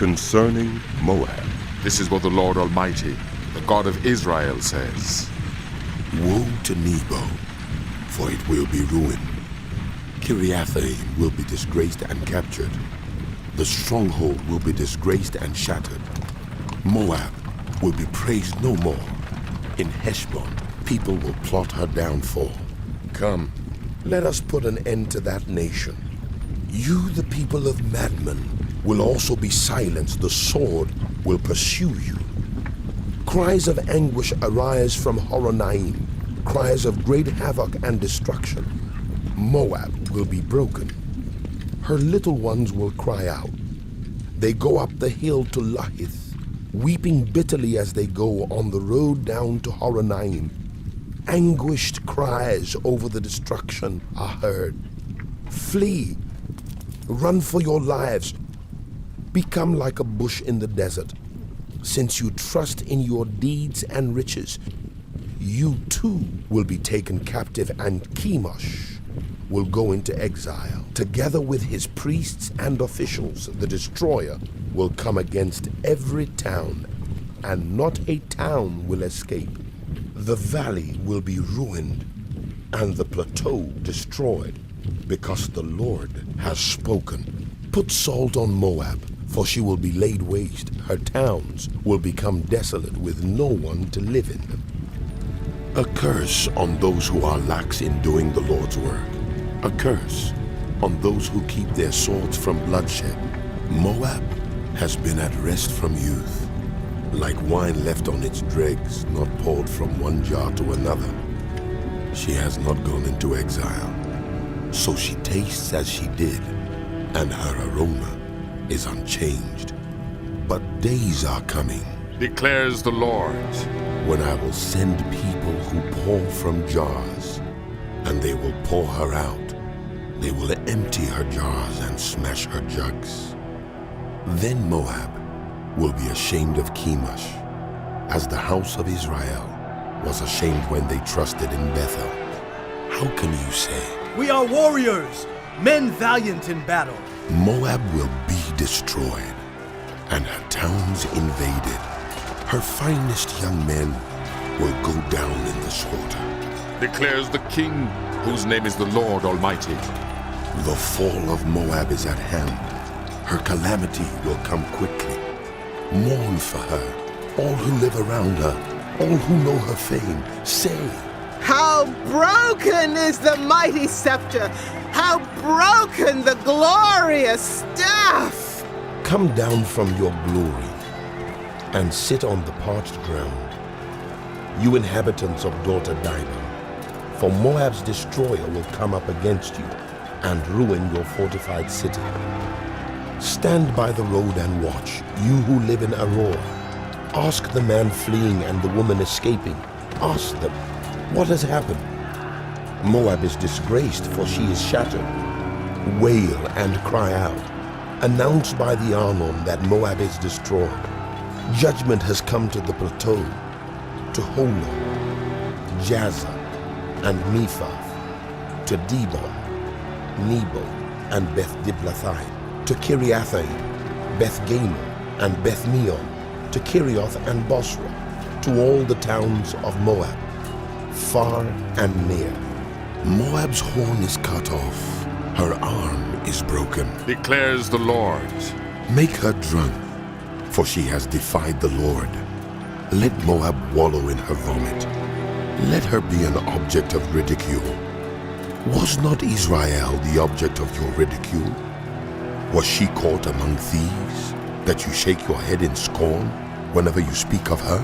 concerning Moab. This is what the Lord Almighty, the God of Israel, says. Woe to Nebo, for it will be ruined. Kiriathaim will be disgraced and captured. The stronghold will be disgraced and shattered. Moab will be praised no more. In Heshbon, people will plot her downfall. Come, let us put an end to that nation. You, the people of Madmen, will also be silenced. The sword will pursue you. Cries of anguish arise from Horonaim, cries of great havoc and destruction. Moab will be broken. Her little ones will cry out. They go up the hill to Lahith, weeping bitterly as they go on the road down to Horonaim. Anguished cries over the destruction are heard. Flee, run for your lives. Become like a bush in the desert. Since you trust in your deeds and riches, you too will be taken captive, and Chemosh will go into exile. Together with his priests and officials, the destroyer will come against every town, and not a town will escape. The valley will be ruined, and the plateau destroyed, because the Lord has spoken. Put salt on Moab, for she will be laid waste. Her towns will become desolate with no one to live in them. A curse on those who are lax in doing the Lord's work. A curse on those who keep their swords from bloodshed. Moab has been at rest from youth, like wine left on its dregs, not poured from one jar to another. She has not gone into exile, so she tastes as she did, and her aroma is unchanged. But days are coming, declares the Lord, when I will send people who pour from jars, and they will pour her out. They will empty her jars and smash her jugs. Then Moab will be ashamed of Chemosh, as the house of Israel was ashamed when they trusted in Bethel. How can you say, "We are warriors, men valiant in battle"? Moab will be destroyed, and her towns invaded. Her finest young men will go down in the slaughter, declares the King, whose name is the Lord Almighty. The fall of Moab is at hand. Her calamity will come quickly. Mourn for her, all who live around her, all who know her fame. Say, how broken is the mighty scepter! How broken the glorious staff! Come down from your glory and sit on the parched ground, you inhabitants of daughter Dibon, for Moab's destroyer will come up against you and ruin your fortified city. Stand by the road and watch, you who live in Aurora. Ask the man fleeing and the woman escaping. Ask them, what has happened? Moab is disgraced, for she is shattered. Wail and cry out. Announce by the Arnon that Moab is destroyed. Judgment has come to the plateau, to Holon, Jaza, and Mephath, to Dibon, Nebo, and Beth Diblathaim, to Kiriathaim, Beth Gamul, and Beth Meon, to Kirioth and Bosra, to all the towns of Moab, far and near. Moab's horn is cut off, her arm is broken, declares the Lord. Make her drunk, for she has defied the Lord. Let Moab wallow in her vomit. Let her be an object of ridicule. Was not Israel the object of your ridicule? Was she caught among thieves, that you shake your head in scorn whenever you speak of her?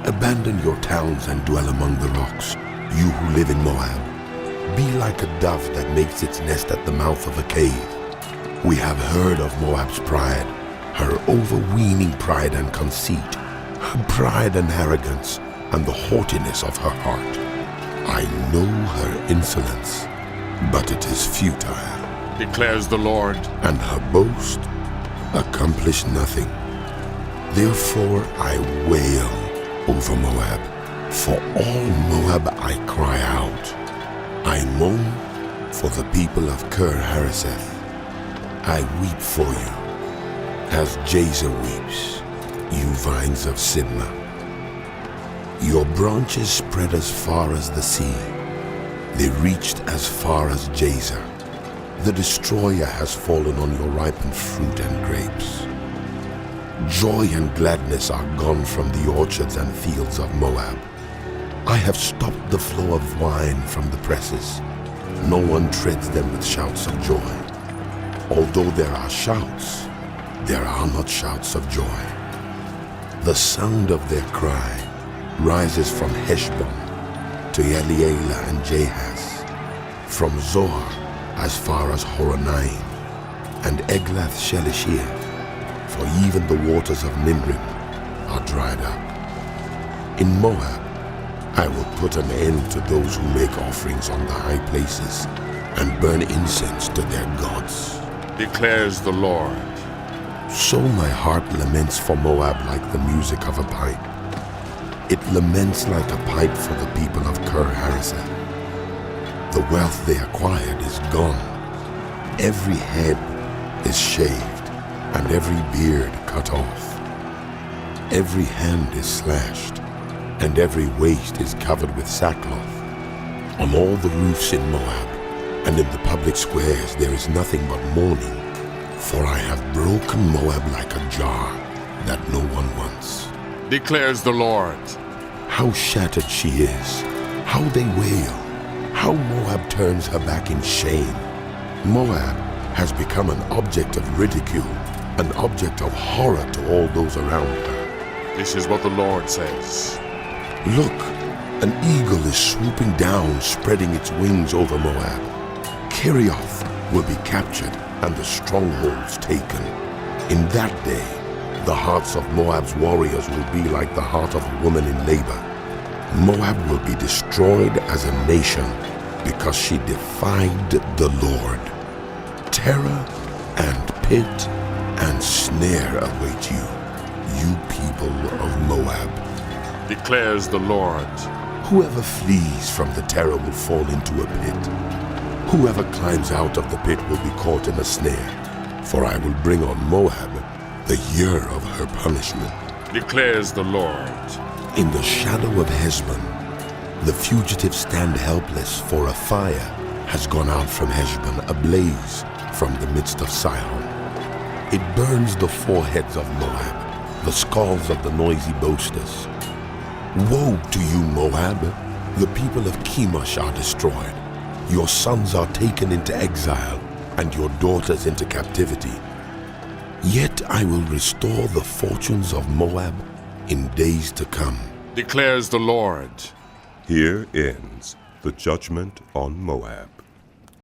Abandon your towns and dwell among the rocks, you who live in Moab. Be like a dove that makes its nest at the mouth of a cave. We have heard of Moab's pride, her overweening pride and conceit, her pride and arrogance, and the haughtiness of her heart. I know her insolence, but it is futile, declares the Lord, and her boast accomplished nothing. Therefore I wail over Moab. For all Moab I cry out. I moan for the people of Kir Hareseth. I weep for you, As Jazer weeps, you vines of Sibma. Your branches spread as far as the sea. They reached as far as Jazer. The destroyer has fallen on your ripened fruit and grapes. Joy and gladness are gone from the orchards and fields of Moab. I have stopped the flow of wine from the presses. No one treads them with shouts of joy. Although there are shouts, there are not shouts of joy. The sound of their cry rises from Heshbon to Elealeh and Jahaz, from Zoar as far as Horonaim, and Eglath-Shelishir, for even the waters of Nimrim are dried up. In Moab, I will put an end to those who make offerings on the high places and burn incense to their gods, declares the Lord. So my heart laments for Moab like the music of a pipe. It laments like a pipe for the people of Kir-Hareseth. The wealth they acquired is gone. Every head is shaved and every beard cut off. Every hand is slashed and every waist is covered with sackcloth. On all the roofs in Moab and in the public squares there is nothing but mourning, for I have broken Moab like a jar that no one wants, declares the Lord. How shattered she is, how they wail, how Moab turns her back in shame. Moab has become an object of ridicule, an object of horror to all those around her. This is what the Lord says. Look, an eagle is swooping down, spreading its wings over Moab. Kerioth will be captured and the strongholds taken. In that day, the hearts of Moab's warriors will be like the heart of a woman in labor. Moab will be destroyed as a nation because she defied the Lord. Terror and pit and snare await you, you people of Moab, declares the Lord. Whoever flees from the terror will fall into a pit. Whoever climbs out of the pit will be caught in a snare, for I will bring on Moab the year of her punishment, declares the Lord. In the shadow of Heshbon, the fugitives stand helpless, for a fire has gone out from Heshbon, ablaze from the midst of Sihon. It burns the foreheads of Moab, the skulls of the noisy boasters. Woe to you, Moab! The people of Chemosh are destroyed. Your sons are taken into exile, and your daughters into captivity. Yet I will restore the fortunes of Moab in days to come, declares the Lord. Here ends the judgment on Moab.